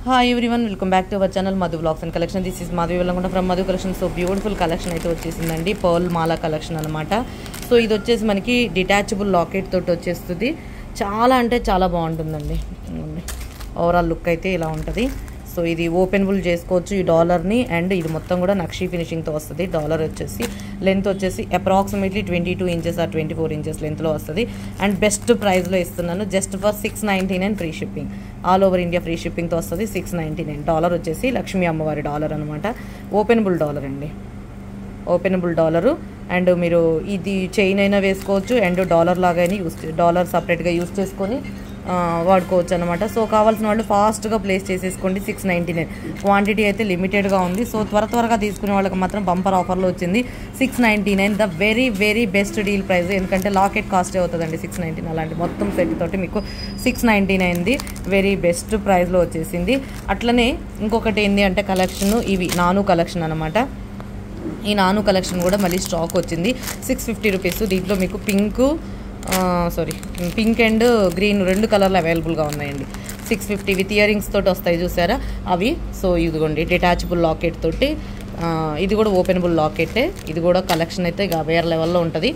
Hi everyone, welcome back to our channel Madhu vlogs and collection. This is Madhavi వెళ్ళకుండా from Madhu collection. So beautiful collection అయితే వచ్చేసిందండి, pearl మాలా collection అనమాట. So ఇది వచ్చేసి మనకి డిటాచబుల్ లాకెట్ తోటి వచ్చేస్తుంది. చాలా అంటే చాలా బాగుంటుందండి. ఓవరాల్ లుక్ అయితే ఇలా ఉంటుంది. సో ఇది ఓపెనబుల్ చేసుకోవచ్చు ఈ డాలర్ని. అండ్ ఇది మొత్తం కూడా నక్షీ ఫినిషింగ్తో వస్తుంది. డాలర్ వచ్చేసి లెంత్ వచ్చేసి అప్రాక్సిమేట్లీ 22 ఇంచెస్ ఆర్ 24 ఇంచెస్ లెంత్లో వస్తుంది. అండ్ బెస్ట్ ప్రైస్లో ఇస్తున్నాను, just for $699 free shipping. All over India free షిప్పింగ్తో వస్తుంది. $699. డాలర్ వచ్చేసి లక్ష్మీ అమ్మవారి డాలర్ అనమాట. ఓపెనబుల్ డాలర్ అండి, ఓపెనబుల్ డాలరు. అండ్ మీరు ఇది చైన్ అయినా వేసుకోవచ్చు అండ్ డాలర్ లాగా డాలర్ సపరేట్గా యూస్ చేసుకొని వాడుకోవచ్చు అనమాట. సో కావాల్సిన వాళ్ళు ఫాస్ట్గా ప్లేస్ చేసేసుకోండి. $699. క్వాంటిటీ అయితే లిమిటెడ్గా ఉంది. సో త్వరగా తీసుకునే వాళ్ళకి మాత్రం బంపర్ ఆఫర్లో వచ్చింది. $699 the very very best deal price. ఎందుకంటే లాకెట్ కాస్టే అవుతుందండి $699. అలాంటి మొత్తం సెట్ తోటి మీకు $699 వెరీ బెస్ట్ ప్రైస్లో వచ్చేసింది. అట్లనే ఇంకొకటి ఏంటి అంటే కలెక్షన్, ఇవి నాను కలెక్షన్ అనమాట. ఈ నాను కలెక్షన్ కూడా మళ్ళీ స్టాక్ వచ్చింది. $650. దీంట్లో మీకు పింక్ అండ్ గ్రీన్ రెండు కలర్లు అవైలబుల్గా ఉన్నాయండి. $650 విత్ ఇయర్ రింగ్స్ తోటి వస్తాయి, చూసారా అవి. సో ఇదిగోండి డిటాచబుల్ లాకెట్ తోటి. ఇది కూడా ఓపెనబుల్ లాకెటే. ఇది కూడా కలెక్షన్ అయితే ఇక వేరే లెవెల్లో ఉంటుంది.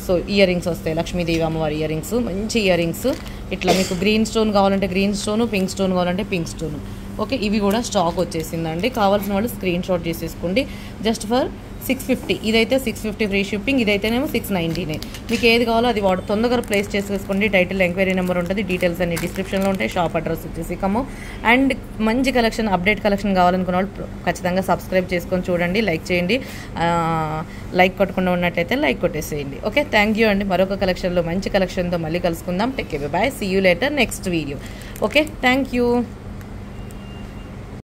సో ఇయర్ రింగ్స్ వస్తాయి, లక్ష్మీదేవి అమ్మవారి ఇయర్ రింగ్స్, మంచి ఇయర్ రింగ్స్. ఇట్లా మీకు గ్రీన్ స్టోన్ కావాలంటే గ్రీన్ స్టోను, పింక్ స్టోన్ కావాలంటే పింక్ స్టోను. ఓకే, ఇవి కూడా స్టాక్ వచ్చేసిందండి. కావాల్సిన వాళ్ళు స్క్రీన్ షాట్ చేసేసుకోండి. Just for $650. ఇదైతే $650 ఫ్రీ షిప్పింగ్. ఇదైతేనేమో $699. మీకు ఏది కావాలో అది తొందరగా ప్లేస్ చేసేసుకోండి. టైటిల్ ఎంక్వైరీ నెంబర్ ఉంటుంది, డీటెయిల్స్ అన్ని డిస్క్రిప్షన్లో ఉంటాయి. షాప్ అడ్రస్ వచ్చేసి ఖమ్మం. అండ్ మంచి కలెక్షన్, అప్డేట్ కలెక్షన్ కావాలనుకున్న వాళ్ళు ఖచ్చితంగా సబ్స్క్రైబ్ చేసుకొని చూడండి, లైక్ చేయండి. లైక్ కొట్టకుండా ఉన్నట్టయితే లైక్ కొట్టేసేయండి. ఓకే, థ్యాంక్ యూ అండి. మరొక కలెక్షన్లో మంచి కలెక్షన్తో మళ్ళీ కలుసుకుందాం. Take care, bye, see you later next video. Okay, thank you.